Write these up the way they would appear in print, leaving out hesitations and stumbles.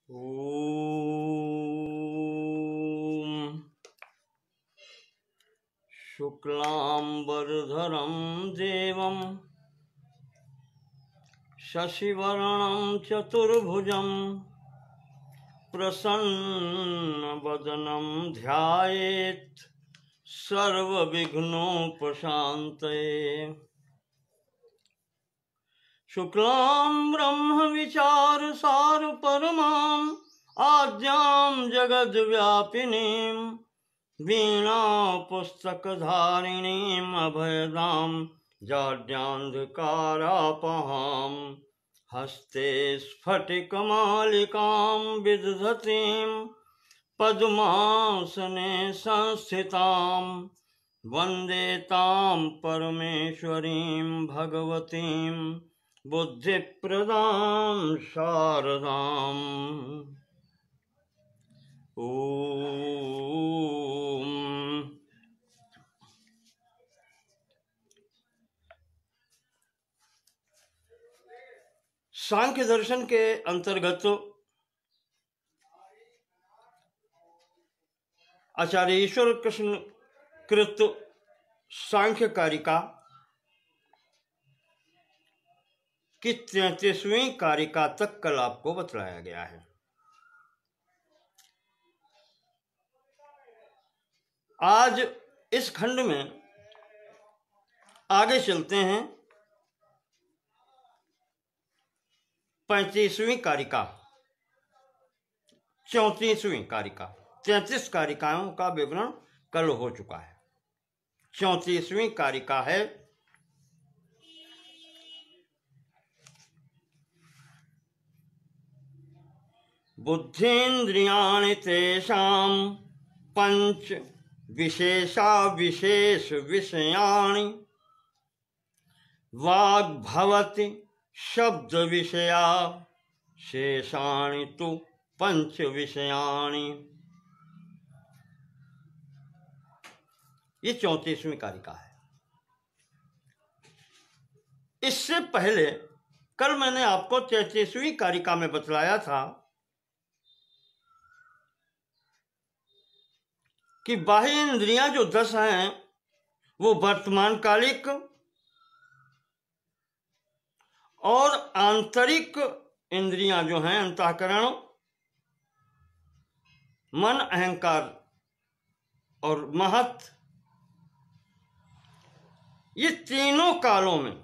ॐ शुक्लांबरधरं देवं शशिवर्णं चतुर्भुजं प्रसन्नवदनं ध्यायेत् सर्वविघ्नोपशान्तये। शुक्लां ब्रह्मविचारसार परमां आद्यां जगद्व्यापिनीं वीणापुस्तकधारिणीम् अभयदां जाड्यान्धकारापहां हस्ते स्फटिकमालिकां विदधतीं पद्मासने संस्थितां वन्दे तां परमेश्वरीं भगवतीं बुद्धिप्रदां शारदाम्। ॐ सांख्य दर्शन के अंतर्गत आचार्य ईश्वर कृष्ण कृत सांख्य कारिका की 33वीं कारिका तक कल आपको बतलाया गया है। आज इस खंड में आगे चलते हैं 35वीं कारिका, 34वीं कारिका। 33 कारिकाओं का विवरण कल हो चुका है। 34वीं कारिका है बुद्धीन्द्रियाणि तेषां पंच विशेषा विशेष विषयाणि वाग्भवति शब्द विषया शेषाणि तु पंच विषयाणि। ये 34वीं कारिका है। इससे पहले कल मैंने आपको 33वीं कारिका में बतलाया था कि बाह्य इंद्रियां जो 10 हैं वो वर्तमान कालिक और आंतरिक इंद्रियां जो हैं अंतःकरण, मन, अहंकार और महत, ये तीनों कालों में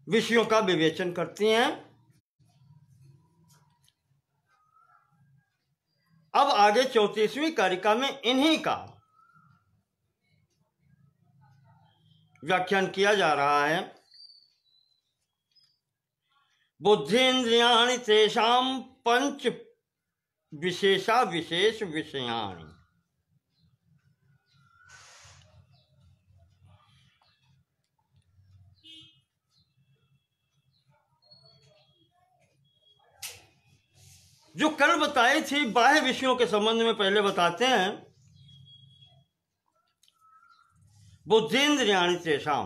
विषयों का विवेचन करती हैं। अब आगे 34वीं कारिका में इन्हीं का व्याख्यान किया जा रहा है। बुद्धीन्द्रियाणि तेषां पंच विशेषा विशेष विषयाणि। जो कल बताई थी बाह्य विषयों के संबंध में पहले बताते हैं। बुद्धीन्द्रियाणि तेषां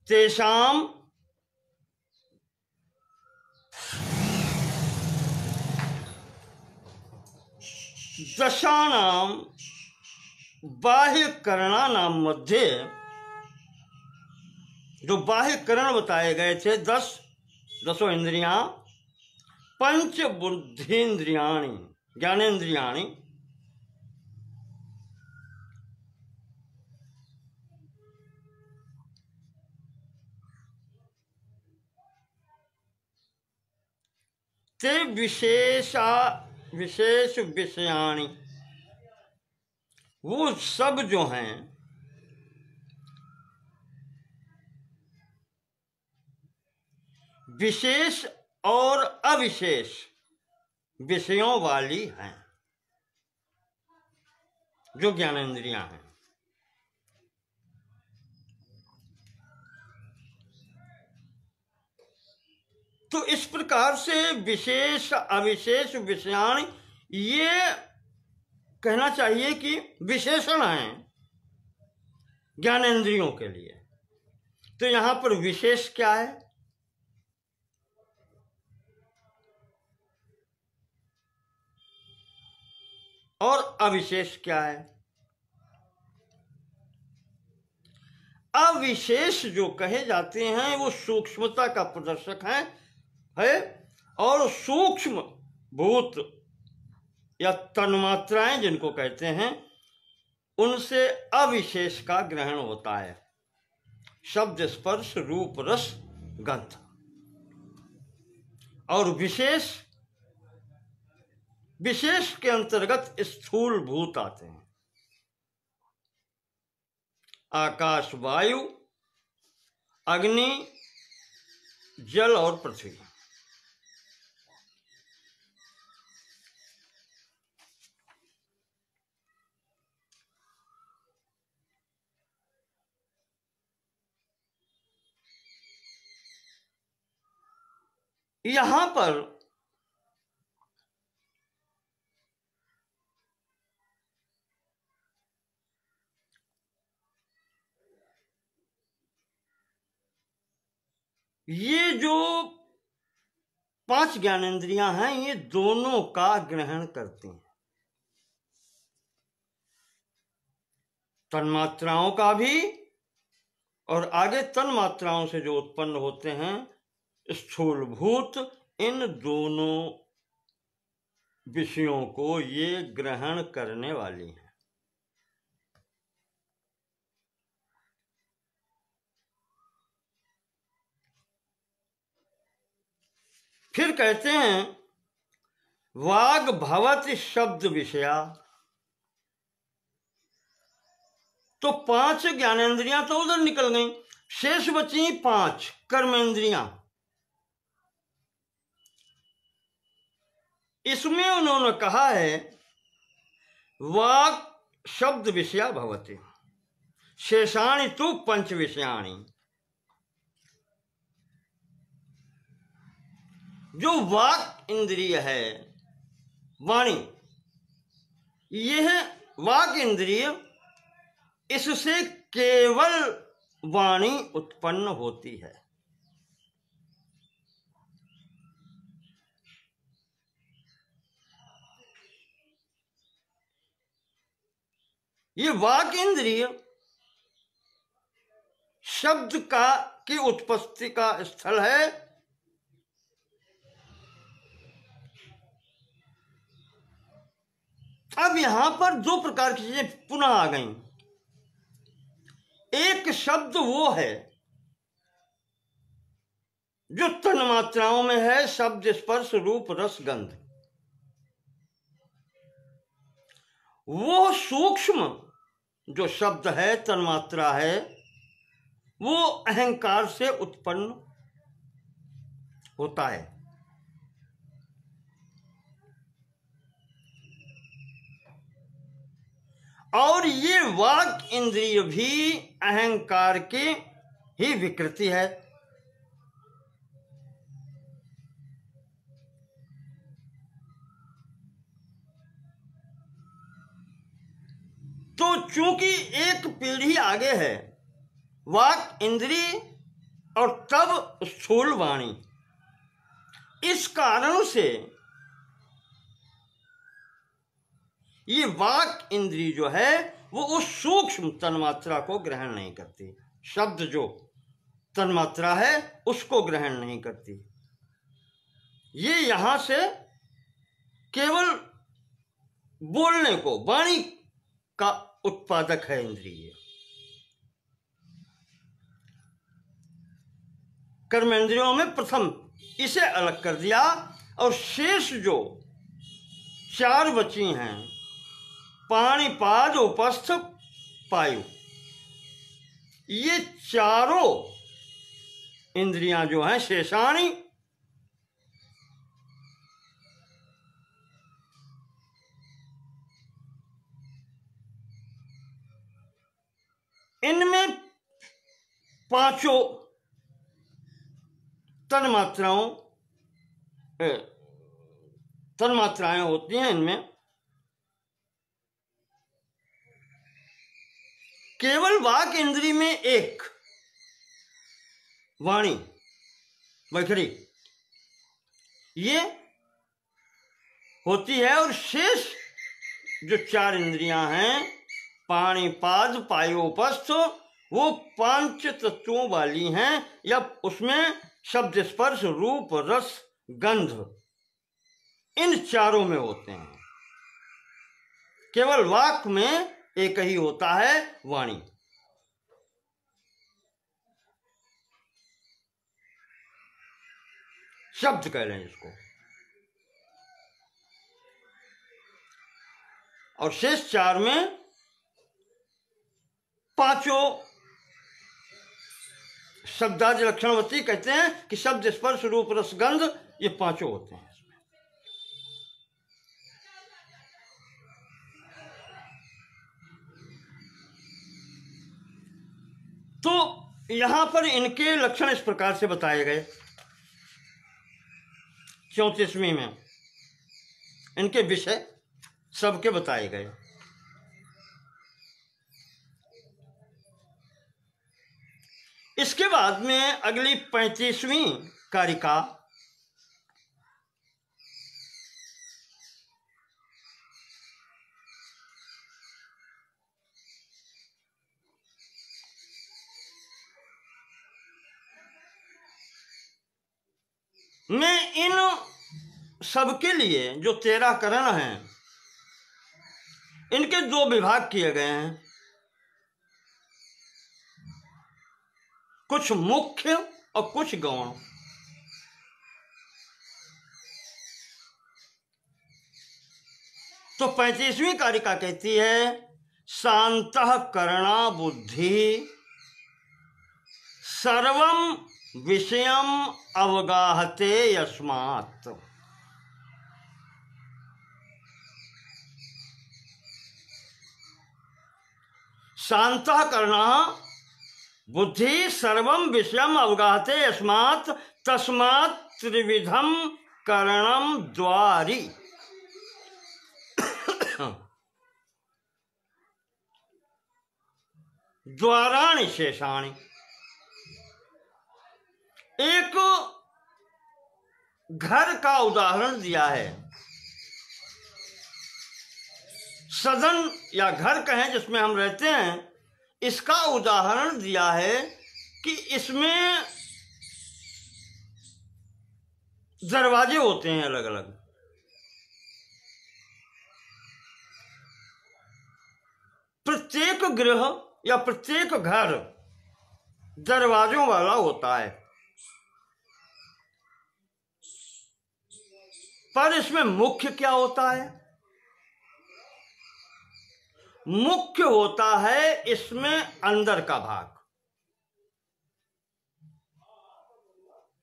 तेषां दशानां बाह्यकरणानां मध्ये, जो बाह्यकरण बताए गए थे 10 इंद्रियां, पंच बुद्धीन्द्रियाणि ज्ञानेन्द्रियाणि, ते विशेषा विशेष विषयाणि, वो सब जो हैं विशेष और अविशेष विषयों वाली हैं, जो ज्ञानेंद्रियां हैं। तो इस प्रकार से विशेष अविशेष विषयाणि, ये कहना चाहिए कि विशेषण हैं ज्ञानेंद्रियों के लिए। तो यहां पर विशेष क्या है? और अविशेष क्या है? अविशेष जो कहे जाते हैं वो सूक्ष्मता का प्रदर्शक है और सूक्ष्म भूत या तन्मात्राएं जिनको कहते हैं उनसे अविशेष का ग्रहण होता है। शब्द, स्पर्श, रूप, रस, गंध। और विशेष के अंतर्गत स्थूल भूत आते हैं। आकाश, वायु, अग्नि, जल और पृथ्वी। यहां पर ये जो 5 ज्ञानेंद्रियां हैं ये दोनों का ग्रहण करती हैं। तन्मात्राओं का भी और आगे तन्मात्राओं से जो उत्पन्न होते हैं स्थूल भूत, इन दोनों विषयों को ये ग्रहण करने वाली हैं। फिर कहते हैं वाग भवति शब्द विषया। तो 5 ज्ञानेंद्रियां तो उधर निकल गई, शेष बची 5 कर्मेंद्रियां। इसमें उन्होंने कहा है वाक् शब्द विषया भवति शेषाणि तु 5 विषयाणि। जो वाक इंद्रिय है, वाणी, यह वाक इंद्रिय, इससे केवल वाणी उत्पन्न होती है। ये वाक इंद्रिय शब्द की उत्पत्ति का स्थल है। अब यहां पर 2 प्रकार की चीजें पुनः आ गई। एक शब्द वो है जो तन्मात्राओं में है, शब्द, स्पर्श, रूप, रस, गंध। वो सूक्ष्म जो शब्द है, तन्मात्रा है, वो अहंकार से उत्पन्न होता है। और ये वाक इंद्रिय भी अहंकार की ही विकृति है। तो चूंकि एक पीढ़ी आगे है वाक इंद्रिय और तब स्थूल वाणी, इस कारण से ये वाक इंद्रिय जो है वो उस सूक्ष्म तन्मात्रा को ग्रहण नहीं करती। शब्द जो तन्मात्रा है उसको ग्रहण नहीं करती। ये यहां से केवल बोलने को, वाणी का उत्पादक है इंद्रिय। कर्मेंद्रियों में प्रथम इसे अलग कर दिया और शेष जो 4 बची हैं, पाणिपाद, उपस्थ, पायु, ये चारों इंद्रियां जो हैं शेषाणी, इनमें 5 तन्मात्राएं होती हैं। इनमें केवल वाक इंद्री में एक वाणी, वैखरी, ये होती है और शेष जो चार इंद्रियां हैं, पाणिपाद पायोपस्थ, वो पांच तत्वों वाली हैं, या उसमें शब्द स्पर्श रूप रस गंध, इन चारों में होते हैं। केवल वाक में एक ही होता है, वाणी। शब्द कह लें इसको। और शेष चार में पांचों शब्दादि लक्षणवती कहते हैं कि शब्द स्पर्श रूप रस गंध, ये पांचों होते हैं इसमें। तो यहां पर इनके लक्षण इस प्रकार से बताए गए 34वीं में, इनके विषय सबके बताए गए। इसके बाद में अगली 35वीं कारिका में इन सबके लिए जो 13 करण हैं, इनके दो विभाग किए गए हैं, कुछ मुख्य और कुछ गौण। तो 35वीं कारिका कहती है, शांतःकरणा बुद्धि सर्वं विषयम अवगाहते यस्मात्। शांतःकरणा बुद्धि सर्वं विषयम अवगाहते यस्मात् तस्मात् त्रिविधम करणम द्वारि। द्वाराणि शेषाणि। एक घर का उदाहरण दिया है, सदन या घर कहें जिसमें हम रहते हैं, इसका उदाहरण दिया है कि इसमें दरवाजे होते हैं अलग अलग। प्रत्येक गृह या प्रत्येक घर दरवाजों वाला होता है, पर इसमें मुख्य क्या होता है? मुख्य होता है इसमें अंदर का भाग,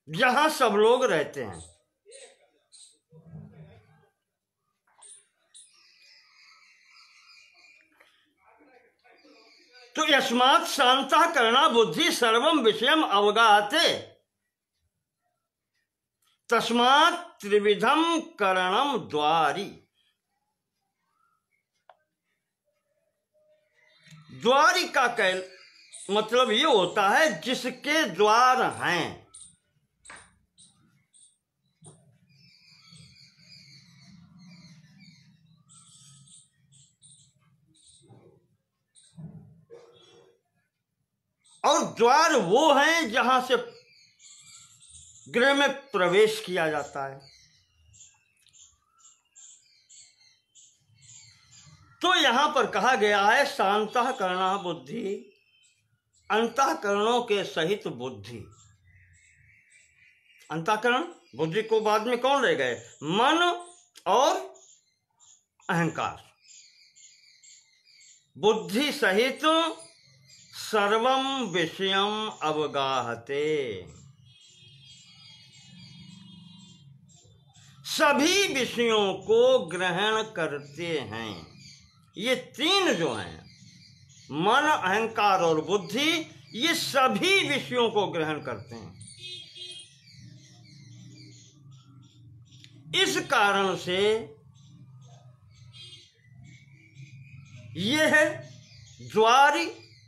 जहां सब लोग रहते हैं। तो यस्मात् शांतःकरणा बुद्धि सर्वं विषयम अवगाहते तस्मात् त्रिविधम करणम द्वारि। द्वारी का मतलब ये होता है जिसके द्वार हैं। और द्वार वो हैं जहां से गृह में प्रवेश किया जाता है। तो यहां पर कहा गया है शांतःकरणा बुद्धि, अंतःकरणों के सहित बुद्धि। अंतःकरण बुद्धि को बाद में कौन रह गए? मन और अहंकार। बुद्धि सहित सर्वम विषयम अवगाहते, सभी विषयों को ग्रहण करते हैं। ये तीन जो हैं, मन अहंकार और बुद्धि, ये सभी विषयों को ग्रहण करते हैं। इस कारण से यह द्वारी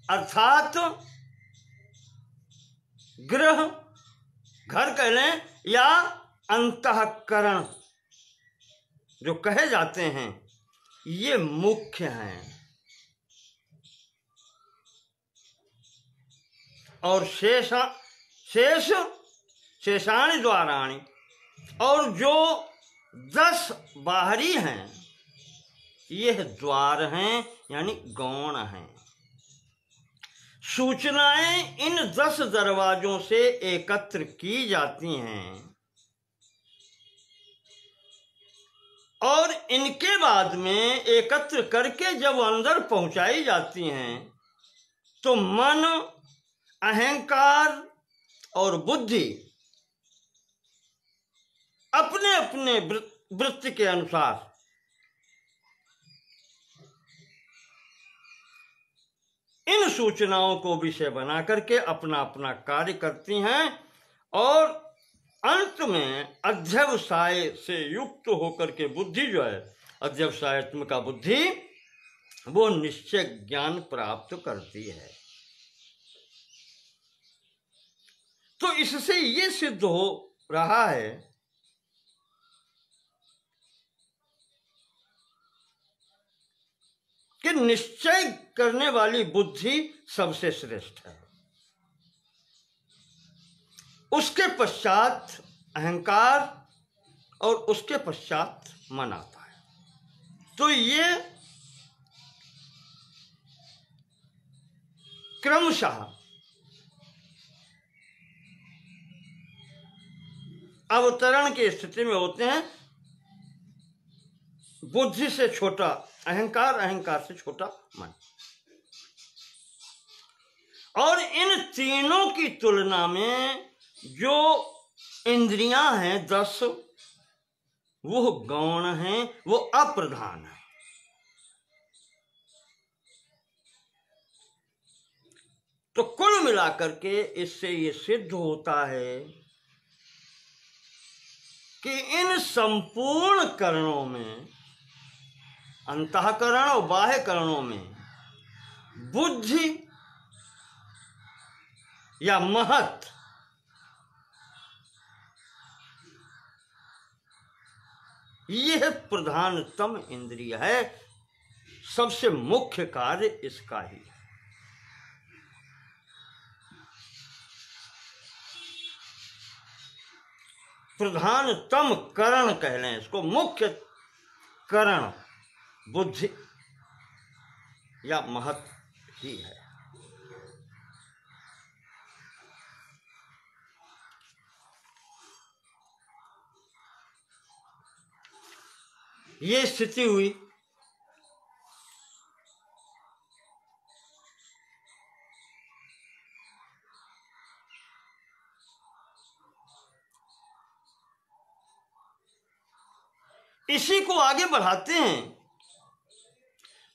अर्थात गृह, घर कह लें, या अंतःकरण जो कहे जाते हैं, ये मुख्य हैं, और शेष शेषाणि द्वाराणि, और जो 10 बाहरी हैं यह द्वार हैं यानी गौण हैं। सूचनाएं इन 10 दरवाजों से एकत्र की जाती हैं और इनके बाद में एकत्र करके जब अंदर पहुंचाई जाती हैं तो मन, अहंकार और बुद्धि अपने अपने वृत्ति के अनुसार इन सूचनाओं को विषय बना करके अपना अपना कार्य करती हैं और अंत में अध्यवसाय से युक्त होकर के बुद्धि जो है, अध्यवसायत्मिका बुद्धि, वो निश्चय ज्ञान प्राप्त करती है। तो इससे ये सिद्ध हो रहा है कि निश्चय करने वाली बुद्धि सबसे श्रेष्ठ है, उसके पश्चात अहंकार और उसके पश्चात मन आता है। तो ये क्रमशः अवतरण की स्थिति में होते हैं। बुद्धि से छोटा अहंकार, अहंकार से छोटा मन, और इन तीनों की तुलना में जो इंद्रियां हैं 10, वो गौण हैं, वो अप्रधान है। तो कुल मिलाकर के इससे ये सिद्ध होता है कि इन संपूर्ण करणों में, अंतःकरण और बाह्य करणों में, बुद्धि या महत यह प्रधानतम इंद्रिय है। सबसे मुख्य कार्य इसका ही है। प्रधानतम करण कह लें इसको, मुख्य करण बुद्धि या महत ही है। ये स्थिति हुई। इसी को आगे बढ़ाते हैं।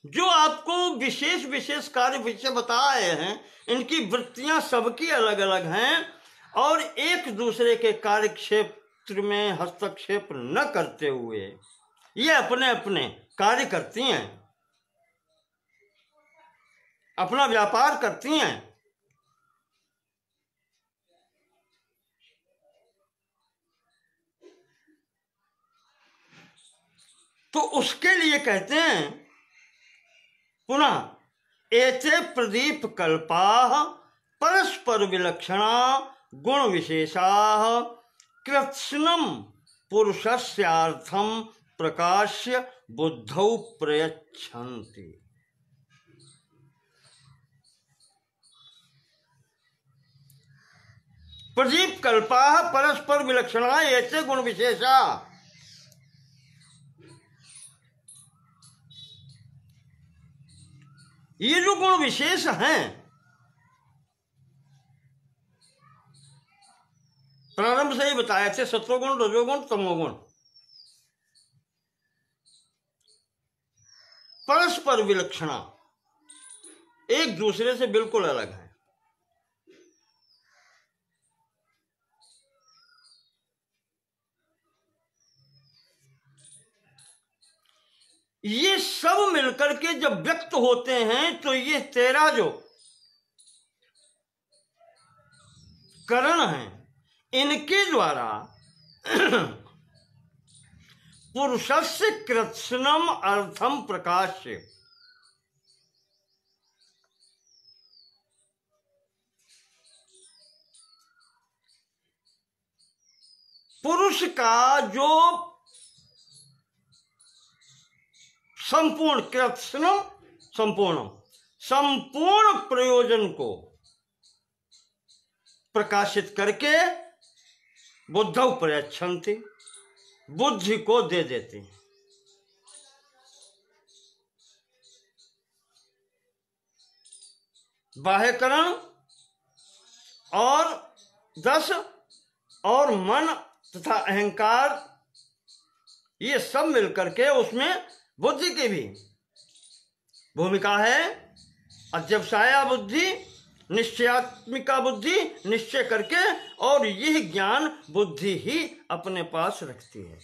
जो आपको विशेष विशेष कार्य विषय बताए हैं, इनकी वृत्तियां सबकी अलग अलग हैं और एक दूसरे के कार्य क्षेत्र में हस्तक्षेप न करते हुए ये अपने अपने कार्य करती हैं, अपना व्यापार करती हैं। तो उसके लिए कहते हैं पुनः एते प्रदीप कल्पाः परस्पर विलक्षणा गुण विशेषाः कृत्स्नम पुरुषस्यार्थम प्रकाश्य बुद्धौ प्रयच्छन्ति। प्रदीप कल्पाः परस्पर विलक्षणा एते गुण विशेषा। ये जो गुण विशेष हैं, प्रारंभ से ही बताए थे, सत्वगुण, रजोगुण, तमोगुण, परस्पर विलक्षणा, एक दूसरे से बिल्कुल अलग है। ये सब मिलकर के जब व्यक्त होते हैं तो ये 13 जो करण हैं, इनके द्वारा पुरुषस्य कृत्स्नम अर्थम प्रकाश्य। पुरुष का जो संपूर्ण कृत्स्नम संपूर्ण प्रयोजन को प्रकाशित करके बुद्धौ प्रयच्छन्ति, बुद्धि को दे देते हैं। बाह्यकरण और 10 और मन तथा अहंकार, ये सब मिलकर के उसमें बुद्धि की भी भूमिका है। अध्यवसाया बुद्धि, निश्चयात्मिका बुद्धि, निश्चय करके, और यह ज्ञान बुद्धि ही अपने पास रखती है।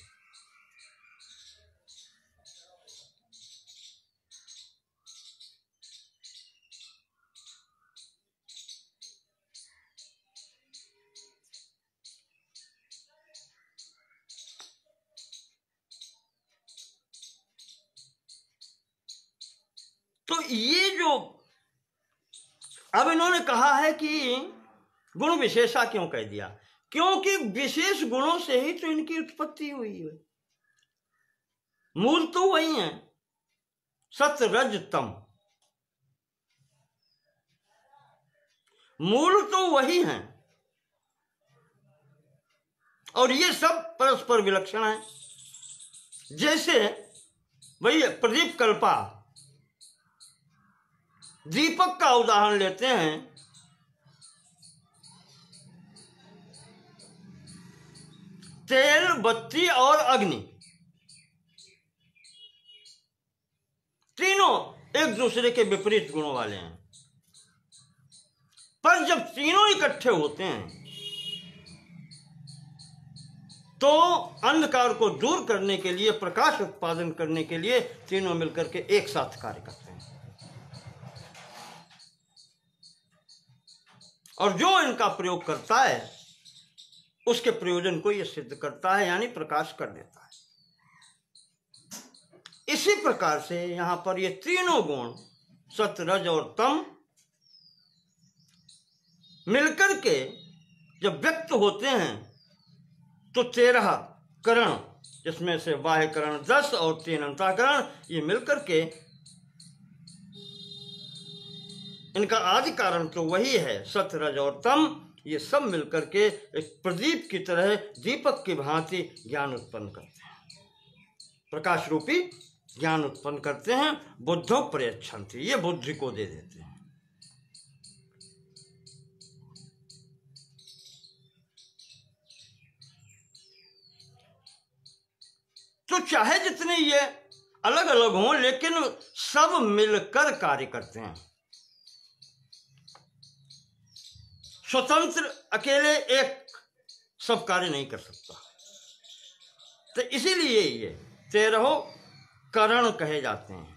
तो ये जो अब इन्होंने कहा है कि गुण विशेषा क्यों कह दिया, क्योंकि विशेष गुणों से ही तो इनकी उत्पत्ति हुई है। मूल तो वही है, सत्य रज तम, मूल तो वही है, और ये सब परस्पर विलक्षण है। जैसे वही प्रदीप कल्पा, दीपक का उदाहरण लेते हैं। तेल, बत्ती और अग्नि, तीनों एक दूसरे के विपरीत गुणों वाले हैं, पर जब तीनों इकट्ठे होते हैं तो अंधकार को दूर करने के लिए, प्रकाश उत्पादन करने के लिए तीनों मिलकर के एक साथ कार्य करते हैं। और जो इनका प्रयोग करता है उसके प्रयोजन को यह सिद्ध करता है, यानी प्रकाश कर देता है। इसी प्रकार से यहां पर ये तीनों गुण सत्य, रज और तम मिलकर के जब व्यक्त होते हैं तो 13 करण, जिसमें से बाह्यकरण 10 और 3 अंतःकरण, ये मिलकर के इनका आदि कारण तो वही है, सत्य, रज और तम। ये सब मिलकर के एक प्रदीप की तरह दीपक की भांति ज्ञान उत्पन्न करते हैं, प्रकाश रूपी ज्ञान उत्पन्न करते हैं। बुद्धौ प्रयच्छन्ति, ये बुद्धि को दे देते हैं। तो चाहे जितने ये अलग अलग हों, लेकिन सब मिलकर कार्य करते हैं। स्वतंत्र अकेले एक सब कार्य नहीं कर सकता। तो इसीलिए ये 13 करण कहे जाते हैं।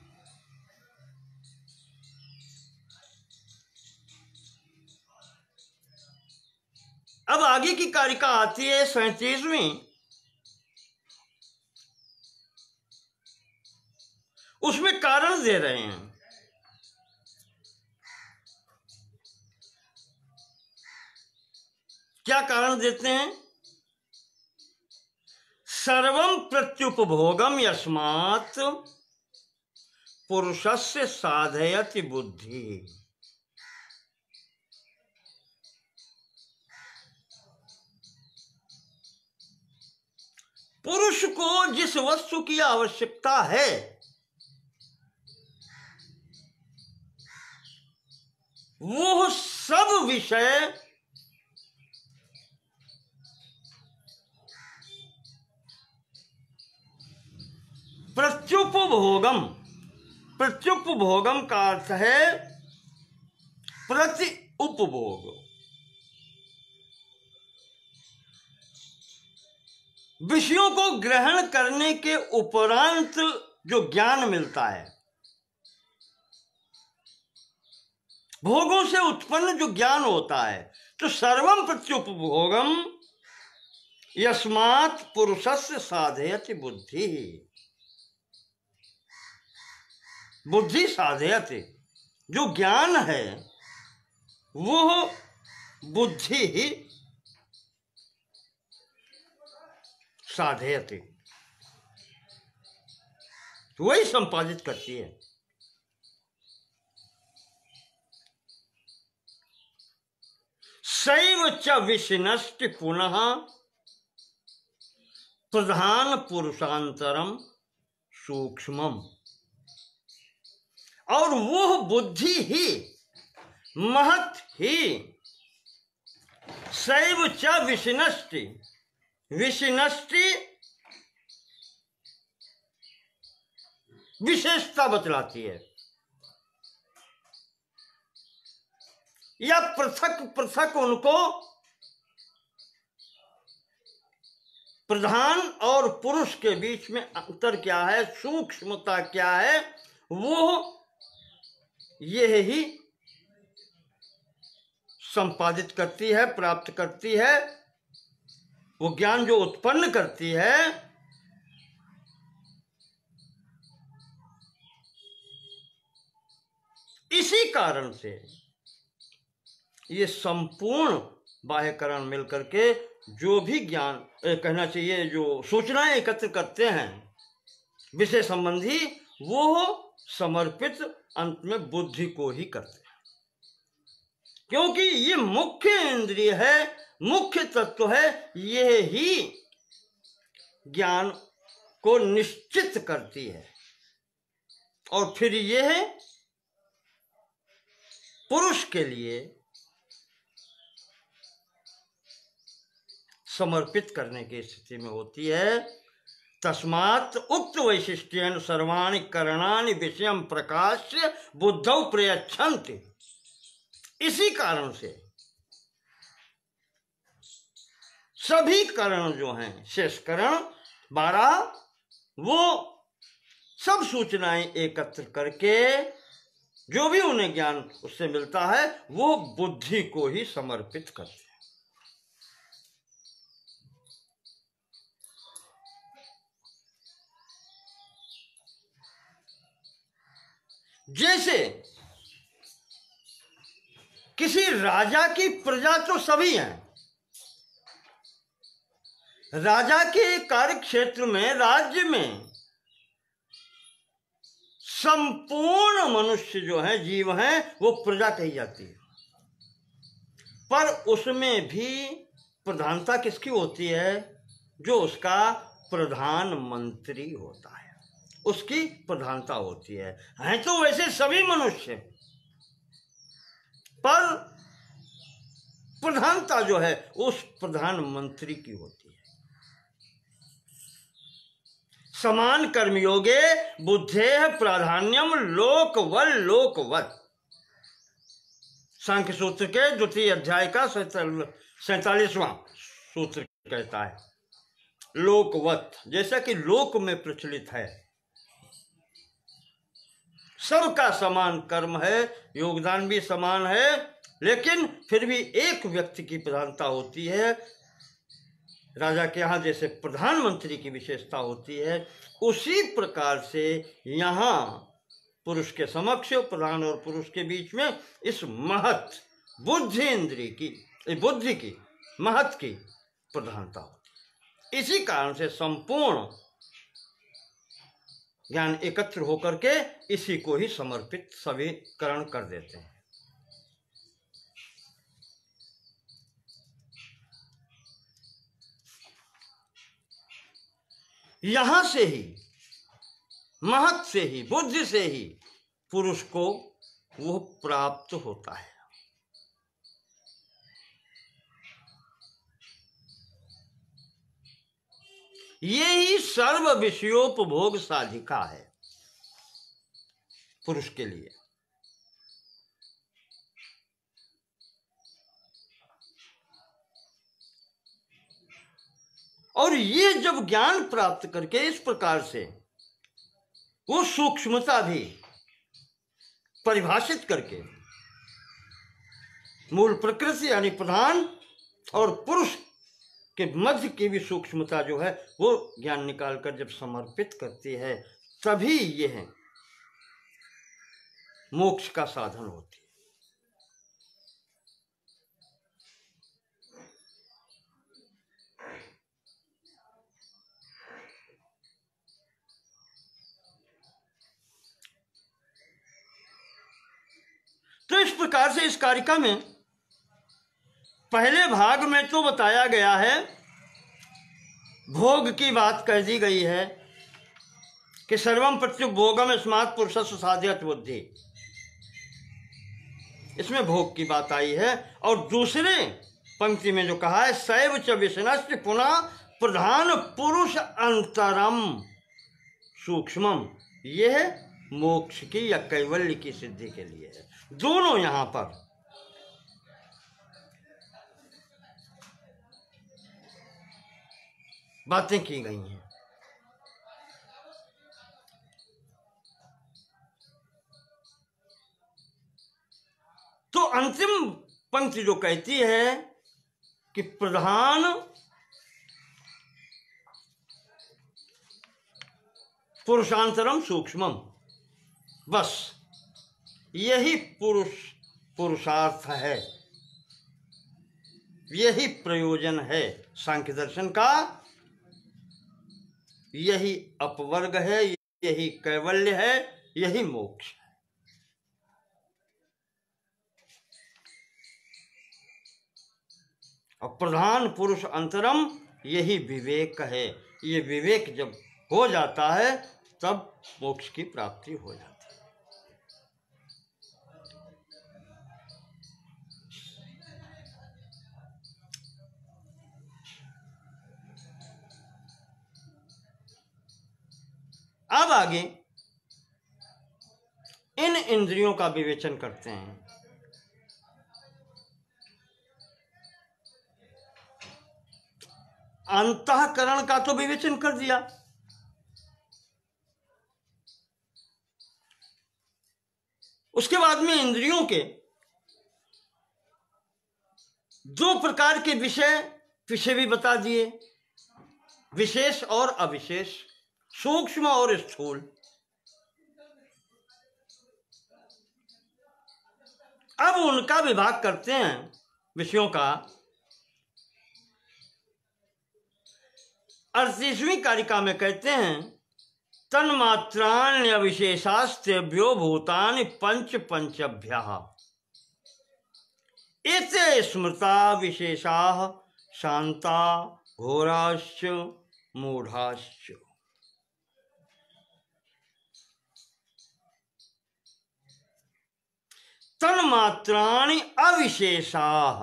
अब आगे की कारिका आती है 37वीं। उसमें कारण दे रहे हैं। क्या कारण देते हैं? सर्वं प्रत्युपभोगम यस्मात् पुरुषस्य साधयति बुद्धि। पुरुष को जिस वस्तु की आवश्यकता है वो सब विषय प्रत्युपभोगम, प्रत्युपभोगम का अर्थ है प्रति उपभोग। विषयों को ग्रहण करने के उपरांत जो ज्ञान मिलता है, भोगों से उत्पन्न जो ज्ञान होता है, तो सर्वम प्रत्युपभोगम, यस्मात् पुरुषस्य साधयति बुद्धि। बुद्धि साधयति, जो ज्ञान है वो बुद्धि ही साधयति, वही संपादित करती है। सैव च विशिनष्टि पुनः प्रधान पुरुषांतरम सूक्ष्मम। और वो बुद्धि ही, महत ही, सैव च विशिनष्टि, विशिनष्टि विशेषता बतलाती है, या पृथक पृथक उनको प्रधान और पुरुष के बीच में अंतर क्या है, सूक्ष्मता क्या है, वो ये ही संपादित करती है, प्राप्त करती है। वो ज्ञान जो उत्पन्न करती है, इसी कारण से ये संपूर्ण बाह्यकरण मिलकर के जो भी ज्ञान कहना चाहिए, जो सूचनाएं एकत्र करते हैं विषय संबंधी, वो समर्पित अंत में बुद्धि को ही करते हैं, क्योंकि ये मुख्य इंद्रिय है, मुख्य तत्व है, ये ही ज्ञान को निश्चित करती है। और फिर यह पुरुष के लिए समर्पित करने की स्थिति में होती है। तस्मात् उक्त वैशिष्ट्येन सर्वाणि करणानि विषयं प्रकाश्य बुद्धौ प्रयच्छन्ति। इसी कारण से सभी करण जो हैं, शेष करण 12, वो सब सूचनाएं एकत्र करके जो भी उन्हें ज्ञान उससे मिलता है, वो बुद्धि को ही समर्पित करते हैं। जैसे किसी राजा की प्रजा तो सभी हैं, राजा के कार्य क्षेत्र में, राज्य में संपूर्ण मनुष्य जो है, जीव हैं, वो प्रजा कही जाती है। पर उसमें भी प्रधानता किसकी होती है? जो उसका प्रधानमंत्री होता है, उसकी प्रधानता होती है। हैं तो वैसे सभी मनुष्य, पर प्रधानता जो है उस प्रधानमंत्री की होती है। समान कर्मयोगे बुद्धेः प्राधान्यम लोकवल लोकवत। सांख्य सूत्र के 2 अध्याय का 47वां सूत्र कहता है लोकवत, जैसा कि लोक में प्रचलित है, सबका समान कर्म है, योगदान भी समान है, लेकिन फिर भी एक व्यक्ति की प्रधानता होती है। राजा के यहाँ जैसे प्रधानमंत्री की विशेषता होती है, उसी प्रकार से यहाँ पुरुष के समक्ष, प्रधान और पुरुष के बीच में इस महत बुद्धि इंद्रिय की, बुद्धि की, महत की प्रधानता होती है। इसी कारण से संपूर्ण ज्ञान एकत्र होकर के इसी को ही समर्पित सभी करण कर देते हैं। यहां से ही, महत से ही, बुद्धि से ही पुरुष को वो प्राप्त होता है। ये ही सर्व विषयोपभोग साधिका है पुरुष के लिए। और ये जब ज्ञान प्राप्त करके इस प्रकार से वो सूक्ष्मता भी परिभाषित करके मूल प्रकृति यानी प्रधान और पुरुष कि मध्य की भी सूक्ष्मता जो है वो ज्ञान निकालकर जब समर्पित करती है तभी यह मोक्ष का साधन होती है। तो इस प्रकार से इस कारिका में पहले भाग में तो बताया गया है, भोग की बात कह दी गई है कि सर्वम प्रत्युभोगम अस्मात् पुरुषस्य साध्यत बुद्धि, इसमें भोग की बात आई है। और दूसरे पंक्ति में जो कहा है सैव च विष्णस्य पुनः प्रधान पुरुष अंतरम सूक्ष्मम, यह मोक्ष की या कैवल्य की सिद्धि के लिए है। दोनों यहां पर बातें की गई हैं। तो अंतिम पंक्ति जो कहती है कि प्रधान पुरुषांतरम सूक्ष्मम, बस यही पुरुषार्थ है, यही प्रयोजन है सांख्य दर्शन का, यही अपवर्ग है, यही कैवल्य है, यही मोक्ष है। और प्रधान पुरुष अंतरम यही विवेक है। ये विवेक जब हो जाता है तब मोक्ष की प्राप्ति हो जाती है। अब आगे इन इंद्रियों का विवेचन करते हैं। अंतःकरण का तो विवेचन कर दिया, उसके बाद में इंद्रियों के दो प्रकार के विषय भी बता दिए, विशेष और अविशेष, सूक्ष्म और स्थूल। अब उनका विभाग करते हैं विषयों का। 38वीं कारिका में कहते हैं तन्मात्राण्य विशेषास्तेभ्यो भूतानि पंच पंचभ्यः एते स्मृता विशेषाः शांता घोराश्च मूढ़ाश्च। तन्मात्राणि अविशेषाः,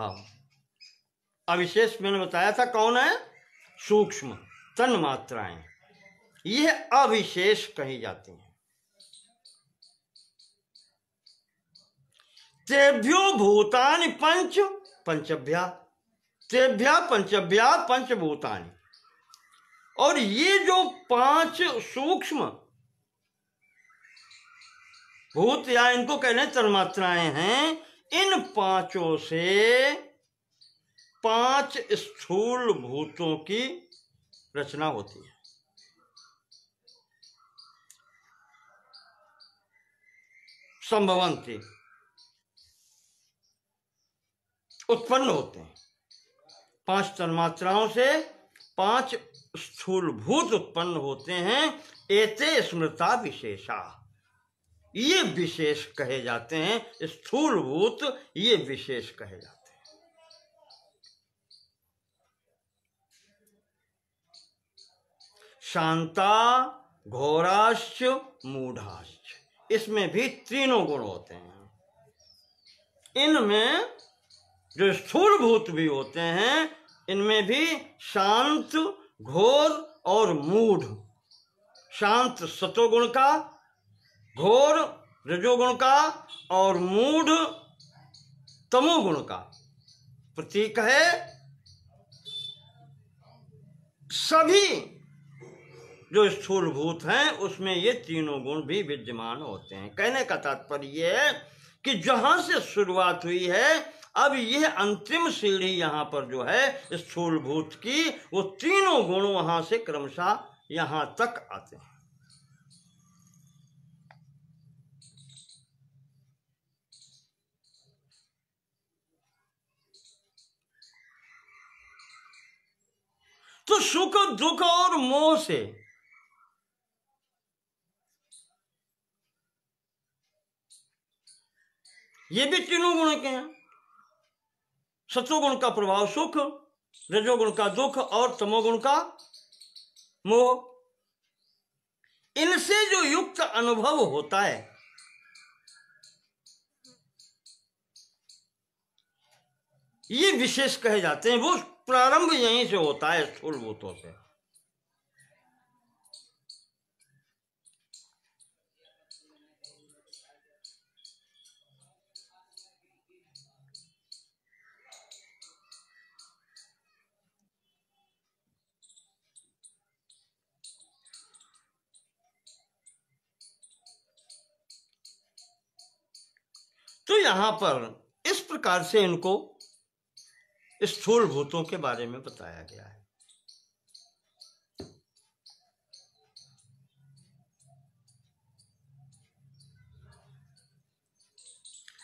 अविशेष मैंने बताया था कौन है, सूक्ष्म तन्मात्राएं, यह अविशेष कही जाती हैं। तेभ्यो भूतानि पंच पंचभ्या, तेभ्या पंचभ्या पंचभूतानि, और ये जो पांच सूक्ष्म भूत या इनको कहने तन्मात्राएं हैं, इन पांचों से पांच स्थूल भूतों की रचना होती है। संभवंती उत्पन्न होते हैं, पांच तन्मात्राओं से पांच स्थूल भूत उत्पन्न होते हैं। एते स्मृता विशेषा, ये विशेष कहे जाते हैं, स्थूल भूत ये विशेष कहे जाते हैं। शांता घोराश्च मूढ़ाश्च, इसमें भी तीनों गुण होते हैं। इनमें जो स्थूल भूत भी होते हैं, इनमें भी शांत, घोर और मूढ़, शांत सतोगुण का, घोर रजोगुण का और मूढ़ तमोगुण का प्रतीक है। सभी जो स्थूल भूत हैं उसमें ये तीनों गुण भी विद्यमान होते हैं। कहने का तात्पर्य यह है कि जहां से शुरुआत हुई है अब यह अंतिम सीढ़ी यहां पर जो है स्थूल भूत की, वो तीनों गुण वहां से क्रमशः यहां तक आते हैं। तो सुख दुख और मोह से ये भी तीनों गुण के हैं। सत्वगुण का प्रभाव सुख, रजोगुण का दुख और तमोगुण का मोह। इनसे जो युक्त अनुभव होता है, ये विशेष कहे जाते हैं। वो प्रारंभ यहीं से होता है, स्थूल भूतों से। तो यहां पर इस प्रकार से इनको स्थूल भूतों के बारे में बताया गया है।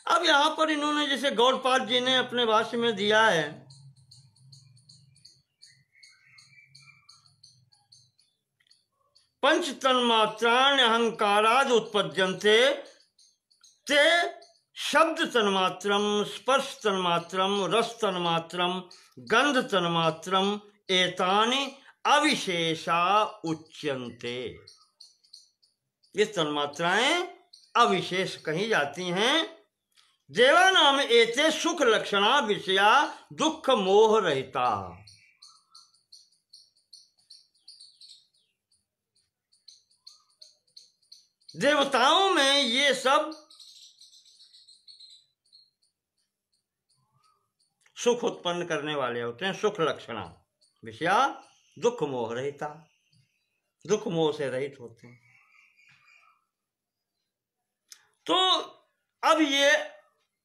अब यहां पर इन्होंने जैसे गौड़पाद जी ने अपने भाष्य में दिया है, पंच तन्मात्राण्य अहंकाराद उत्पद्यन्ते ते शब्द तन्मात्रम, स्पर्श तन्मात्रम, रस तन्मात्रम, गंध तन्मात्रम, एतानि अविशेषा उच्यन्ते। ये तन्मात्राएं अविशेष कही जाती हैं। देवानाम एते सुख लक्षणा विषया दुख मोह रहिता। देवताओं में ये सब सुख उत्पन्न करने वाले होते हैं, सुख लक्षणा विषया दुख मोह रहिता, दुख मोह से रहित होते हैं। तो अब ये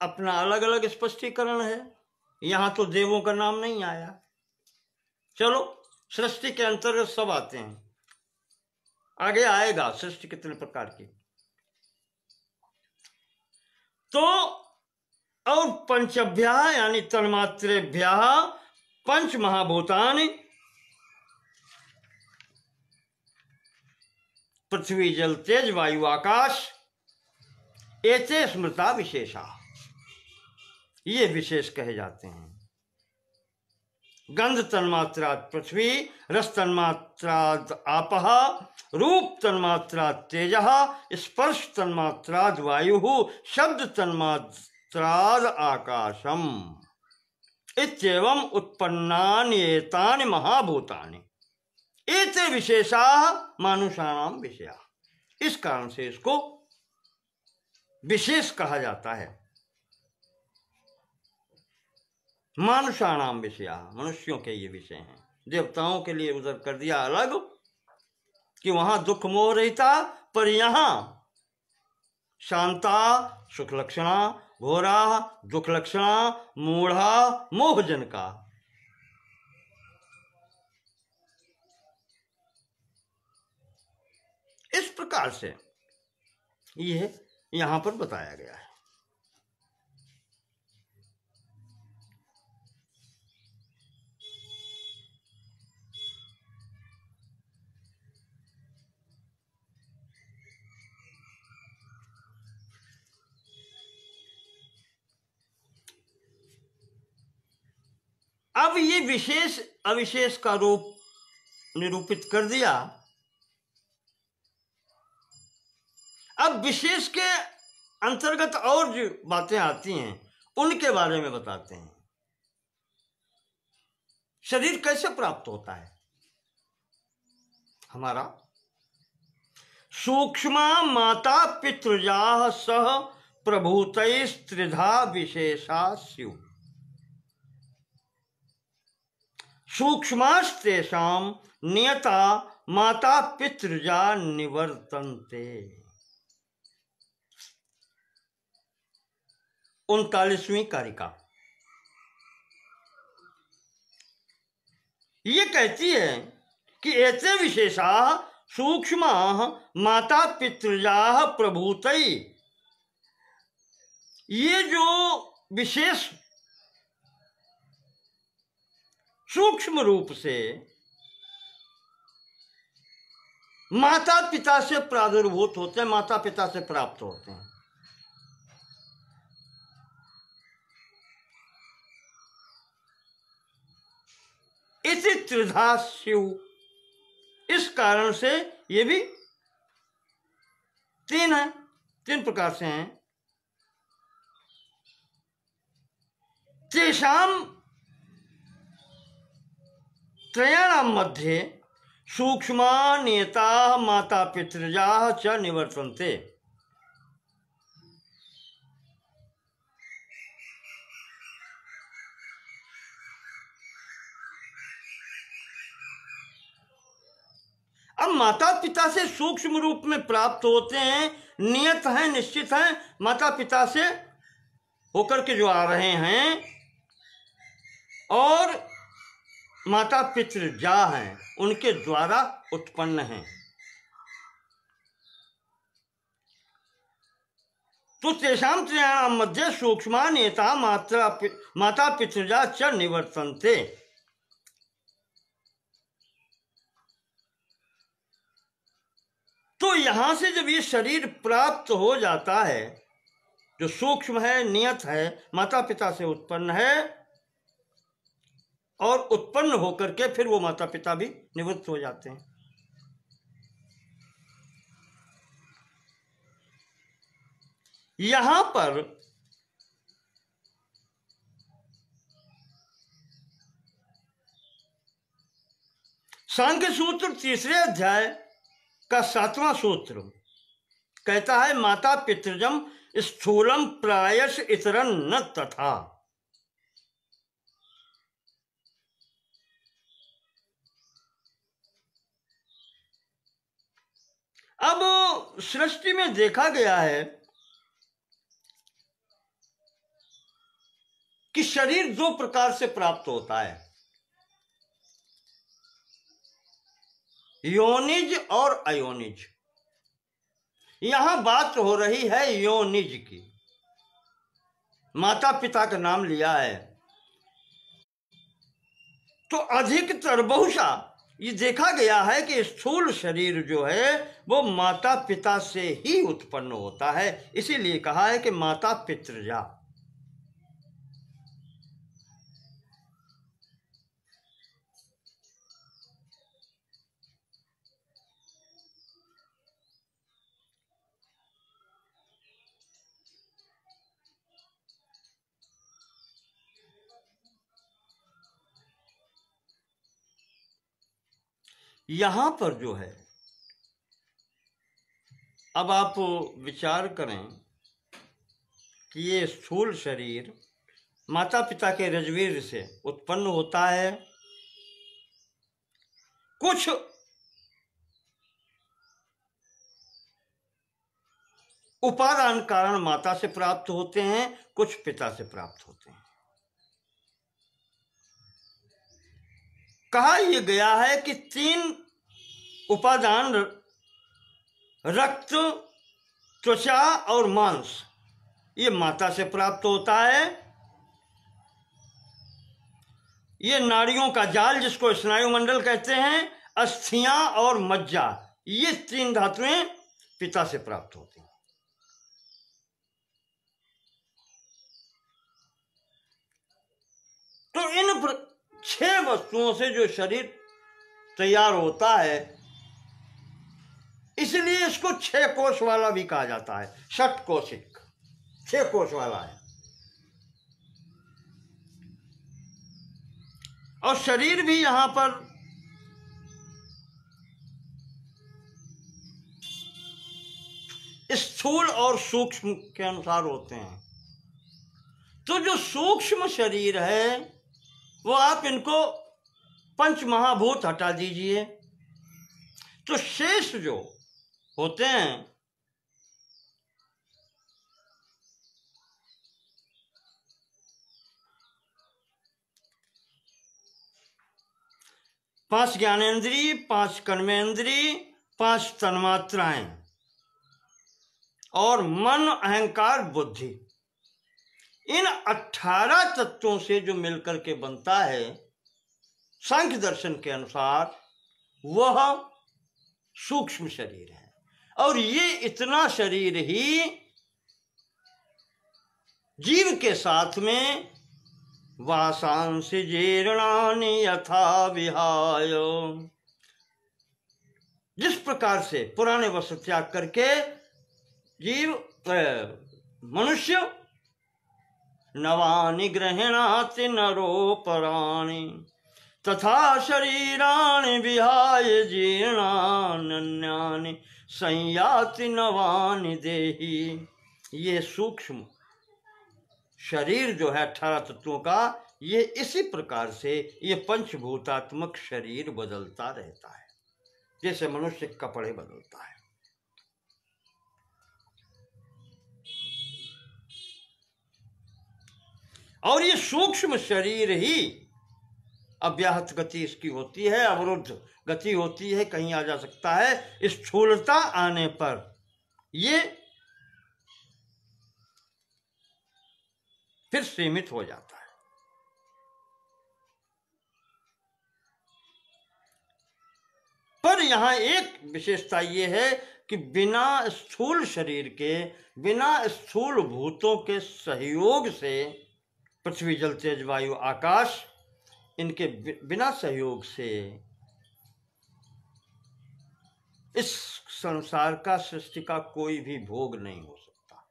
अपना अलग अलग स्पष्टीकरण है। यहां तो देवों का नाम नहीं आया। चलो, सृष्टि के अंतर्गत सब आते हैं, आगे आएगा सृष्टि कितने प्रकार की। तो और पंचभ्या यानी तन्मात्रेभ्या पंच महाभूतानि पृथ्वी जल तेज वायु आकाश एते स्मृता विशेषा, ये विशेष कहे जाते हैं। गंध तन्मात्रात् पृथ्वी, रस तन्मात्रात् आपः, रूप तन्मात्रात् तेजः, स्पर्श तन्मात्रात् वायुः, शब्द तन्मात्रात् आकाशम। इत्येवं उत्पन्नानि एतानि महाभूतानि एते विशेषाः मानुषाणाम विषया। इस कारण से इसको विशेष कहा जाता है। मानुषाणाम विषया, मनुष्यों के ये विषय हैं। देवताओं के लिए उधर कर दिया अलग कि वहां दुख मोह रहता, पर यहां शांता सुख लक्षणा, घोरा दुख लक्षणा, मूढ़ा मोहजनका। इस प्रकार से यह यहां पर बताया गया है। अब ये विशेष अविशेष का रूप निरूपित कर दिया। अब विशेष के अंतर्गत और जो बातें आती हैं उनके बारे में बताते हैं। शरीर कैसे प्राप्त होता है हमारा? सूक्ष्मा माता पितृजा सह प्रभूतैस्त्रिधा विशेषा स्युः। सूक्ष्मास्तेषां नियता माता पितृजा निवर्तन्ते। 39वीं कारिका। ये कहती है कि एते विशेषा सूक्ष्म माता पितृजा प्रभूतई, ये जो विशेष सूक्ष्म रूप से माता पिता से प्रादुर्भूत होते हैं, माता पिता से प्राप्त होते हैं। इसी त्रिधा शिव, इस कारण से ये भी तीन है, तीन प्रकार से हैं। तेषाम त्रयाणाम मध्ये सूक्ष्मा नियता माता पितृजा च निवर्तन्ते। अब माता पिता से सूक्ष्म रूप में प्राप्त होते हैं, नियत हैं, निश्चित हैं, माता पिता से होकर के जो आ रहे हैं, और माता पितृजा हैं, उनके द्वारा उत्पन्न हैं। तो तेषाम त्रयाणाम मध्ये सूक्ष्मा नियता माता पितृजा च निवर्तन्ते। तो यहां से जब ये शरीर प्राप्त हो जाता है, जो सूक्ष्म है, नियत है, माता पिता से उत्पन्न है, और उत्पन्न होकर के फिर वो माता पिता भी निवृत्त हो जाते हैं। यहां पर सांख्य सूत्र तीसरे अध्याय का 7वां सूत्र कहता है, माता पितृजम स्थूलम प्रायश इतरन न तथा। अब सृष्टि में देखा गया है कि शरीर दो प्रकार से प्राप्त होता है, योनिज और अयोनिज। यहां बात हो रही है योनिज की, माता पिता का नाम लिया है। तो अधिकतर बहुशा ये देखा गया है कि स्थूल शरीर जो है वो माता पिता से ही उत्पन्न होता है, इसीलिए कहा है कि माता पितृजा। यहां पर जो है, अब आप विचार करें कि ये स्थूल शरीर माता पिता के रजवीर से उत्पन्न होता है, कुछ उपादान कारण माता से प्राप्त होते हैं, कुछ पिता से प्राप्त होते हैं। कहा यह गया है कि तीन उपादान, रक्त, त्वचा और मांस, ये माता से प्राप्त होता है। ये नाड़ियों का जाल, जिसको स्नायुमंडल कहते हैं, अस्थियां और मज्जा, ये तीन धातुएं पिता से प्राप्त होती हैं। तो इन 6 वस्तुओं से जो शरीर तैयार होता है, इसलिए इसको 6 कोष वाला भी कहा जाता है, षटकोशिक, 6 कोष वाला है। और शरीर भी यहां पर स्थूल और सूक्ष्म के अनुसार होते हैं। तो जो सूक्ष्म शरीर है वो आप इनको पंच महाभूत हटा दीजिए, तो शेष जो होते हैं 5 ज्ञानेंद्रिय, 5 कर्मेंद्रिय, 5 तन्मात्राएं और मन, अहंकार, बुद्धि। इन 18 तत्वों से जो मिलकर के बनता है सांख्य दर्शन के अनुसार वह सूक्ष्म शरीर है। और ये इतना शरीर ही जीव के साथ में वासांस जीर्णानि यथा विहाय, जिस प्रकार से पुराने वस्त्र त्याग करके जीव मनुष्य नवानि गृह्णाति नरोपराणि तथा शरीराणि विहाय जीर्णान्यानि संयाति नवानि देहि। ये सूक्ष्म शरीर जो है 18 तत्वों का, ये इसी प्रकार से ये पंचभूतात्मक शरीर बदलता रहता है, जैसे मनुष्य कपड़े बदलता है। और ये सूक्ष्म शरीर ही अव्याहत गति इसकी होती है, अवरुद्ध गति होती है, कहीं आ जा सकता है। इस स्थूलता आने पर ये फिर सीमित हो जाता है। पर यहां एक विशेषता ये है कि बिना स्थूल शरीर के, बिना स्थूल भूतों के सहयोग से पृथ्वी, जल, तेज, वायु, आकाश, इनके बिना सहयोग से इस संसार का, सृष्टि का कोई भी भोग नहीं हो सकता।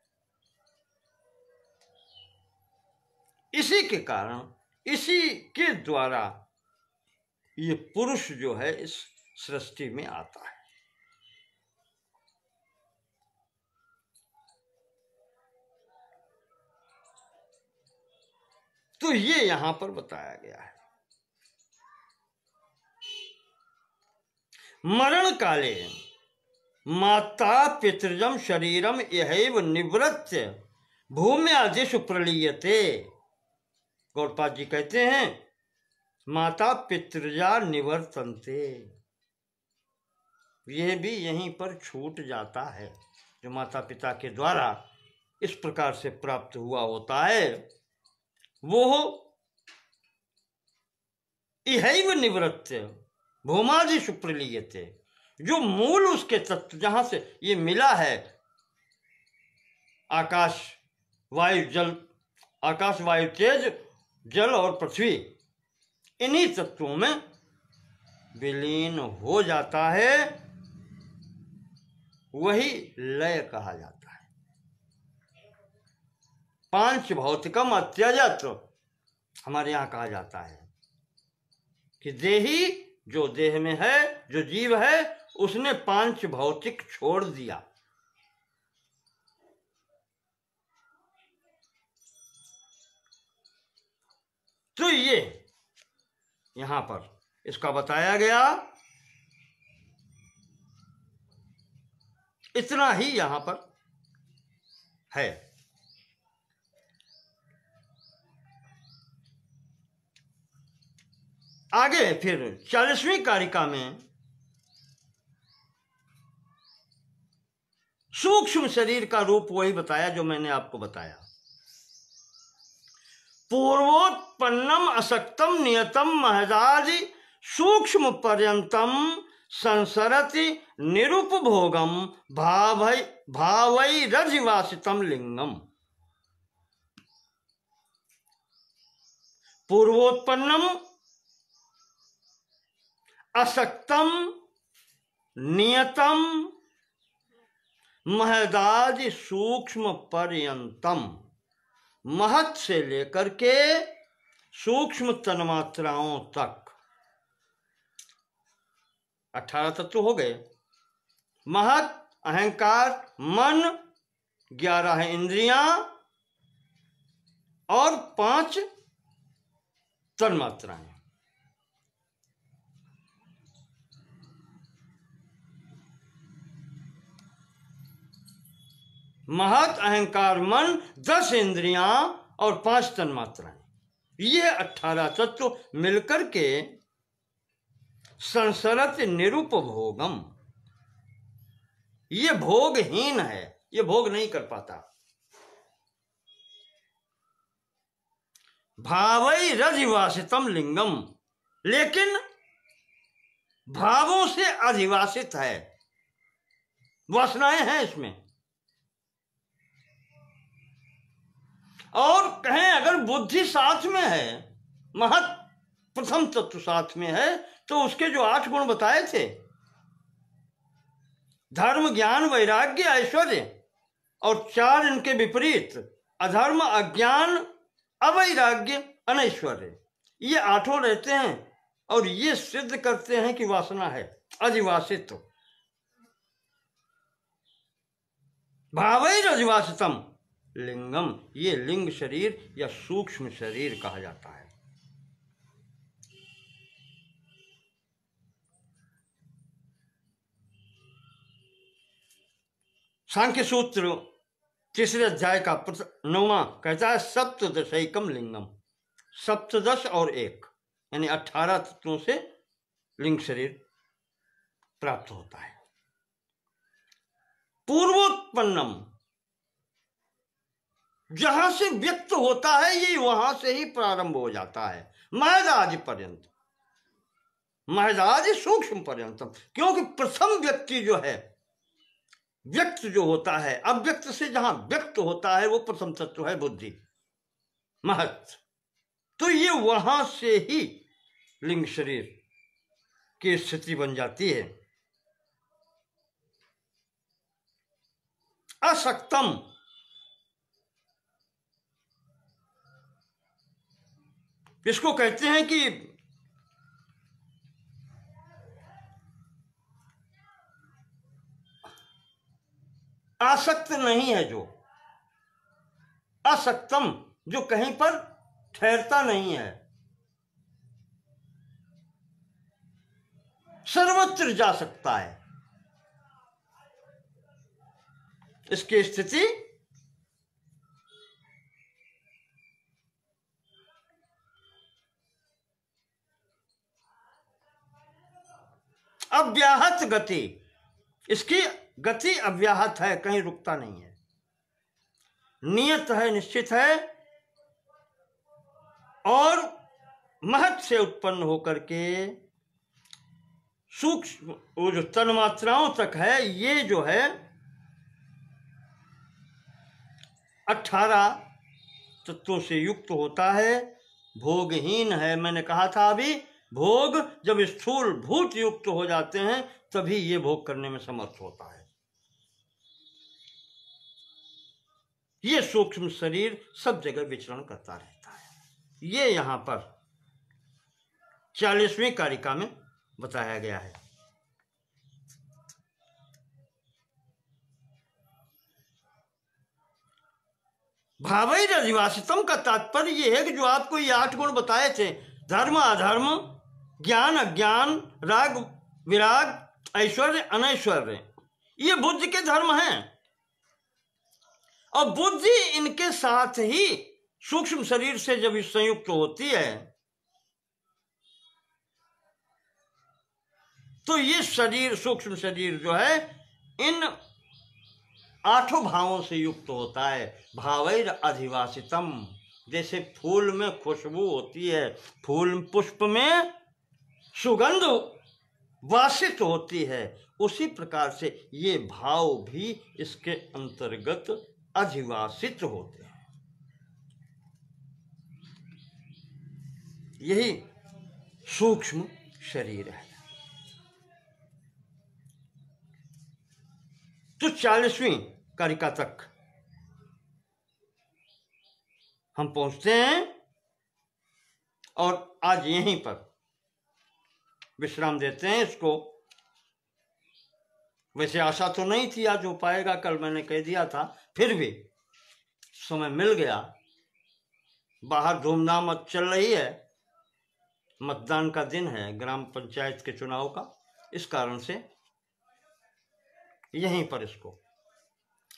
इसी के कारण, इसी के द्वारा ये पुरुष जो है इस सृष्टि में आता है। तो ये यहां पर बताया गया है। मरण काले माता पितृजम शरीरम यहैव निवृत्य भूम्यादिषु प्रलीयते। गौड़पाद जी कहते हैं माता पितृजा निवर्तन्ते, यह भी यहीं पर छूट जाता है। जो माता पिता के द्वारा इस प्रकार से प्राप्त हुआ होता है वो इहैव निवृत्य भूमादिषु प्रलीयते, जो मूल उसके तत्व जहां से ये मिला है, आकाश वायु जल, आकाश वायु तेज जल और पृथ्वी, इन्हीं तत्वों में विलीन हो जाता है। वही लय कहा जाता है। पांच भौतिकम अत्यजत हमारे यहां कहा जाता है कि देही, जो देह में है, जो जीव है, उसने पांच भौतिक छोड़ दिया। तो ये यहां पर इसका बताया गया, इतना ही यहां पर है। आगे फिर 40वीं कारिका में सूक्ष्म शरीर का रूप वही बताया जो मैंने आपको बताया। पूर्वोत्पन्नम असक्तम नियतम महदादि सूक्ष्म पर्यंतम संसरति निरुपभोगम भावैरधिवासितम लिंगम। पूर्वोत्पन्नम असक्तम नियतम महदादि सूक्ष्म पर्यंतम, महत से लेकर के सूक्ष्म तन्मात्राओं तक 18 तत्व हो गए। महत, अहंकार, मन, 11 इंद्रियां और 5 तन्मात्राएं। महत, अहंकार, मन, 10 इंद्रियां और 5 तन्मात्राएं, ये 18 तत्व मिलकर के संसरत निरुपभोगम, ये भोगहीन है, ये भोग नहीं कर पाता। भावई रजिवासितम लिंगम, लेकिन भावों से अधिवासित है, वासनाएं हैं इसमें। और कहें अगर बुद्धि साथ में है, महत प्रथम तत्व साथ में है, तो उसके जो 8 गुण बताए थे, धर्म ज्ञान वैराग्य ऐश्वर्य, और 4 इनके विपरीत, अधर्म अज्ञान अवैराग्य अनैश्वर्य, ये 8 रहते हैं और ये सिद्ध करते हैं कि वासना है, अधिवासित। भावैर अधिवासितम लिंगम, ये लिंग शरीर या सूक्ष्म शरीर कहा जाता है। सांख्य सूत्र 3 अध्याय का 9वां कहता है सप्तदशैकम लिंगम, 17 और 1 यानी 18 तत्वों से लिंग शरीर प्राप्त होता है। पूर्वोत्पन्नम, जहां से व्यक्त होता है ये वहां से ही प्रारंभ हो जाता है, महदादि पर्यंत, महदादि सूक्ष्म पर्यंतम, क्योंकि प्रथम व्यक्ति जो है, व्यक्त जो होता है, अव्यक्त से जहां व्यक्त होता है वो प्रथम तत्व है बुद्धि महत, तो ये वहां से ही लिंग शरीर की स्थिति बन जाती है। असक्तम, इसको कहते हैं कि आसक्त नहीं है, जो असक्तम, जो कहीं पर ठहरता नहीं है, सर्वत्र जा सकता है, इसकी स्थिति अव्याहत गति, इसकी गति अव्याहत है, कहीं रुकता नहीं है, नियत है, निश्चित है, और महत से उत्पन्न होकर के सूक्ष्म वो जो तन्मात्राओं तक है, ये जो है 18 तत्वों से युक्त होता है, भोगहीन है। मैंने कहा था अभी, भोग जब स्थूल भूत युक्त हो जाते हैं तभी ये भोग करने में समर्थ होता है। ये सूक्ष्म शरीर सब जगह विचरण करता रहता है। ये यहां पर 40वीं कारिका में बताया गया है। भावैर अधिवासितम का तात्पर्य यह है कि जो आपको ये 8 गुण बताए थे, धर्म अधर्म, ज्ञान अज्ञान, राग विराग, ऐश्वर्य अनैश्वर्य, ये बुद्धि के धर्म हैं, और बुद्धि इनके साथ ही सूक्ष्म शरीर से जब संयुक्त होती है तो ये शरीर, सूक्ष्म शरीर जो है, इन 8 भावों से युक्त होता है। भावैर अधिवासितम, जैसे फूल में खुशबू होती है, फूल पुष्प में सुगंध वासित होती है, उसी प्रकार से ये भाव भी इसके अंतर्गत अधिवासित होते हैं। यही सूक्ष्म शरीर है। तो 40वीं कारिका तक हम पहुंचते हैं और आज यहीं पर विश्राम देते हैं इसको। वैसे आशा तो नहीं थी आज हो पाएगा, कल मैंने कह दिया था, फिर भी समय मिल गया। बाहर धूमधाम चल रही है, मतदान का दिन है, ग्राम पंचायत के चुनाव का, इस कारण से यहीं पर इसको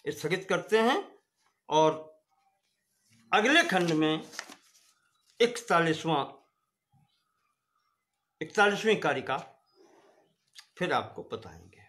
स्थगित करते हैं और अगले खंड में 41वीं कारिका फिर आपको बताएंगे।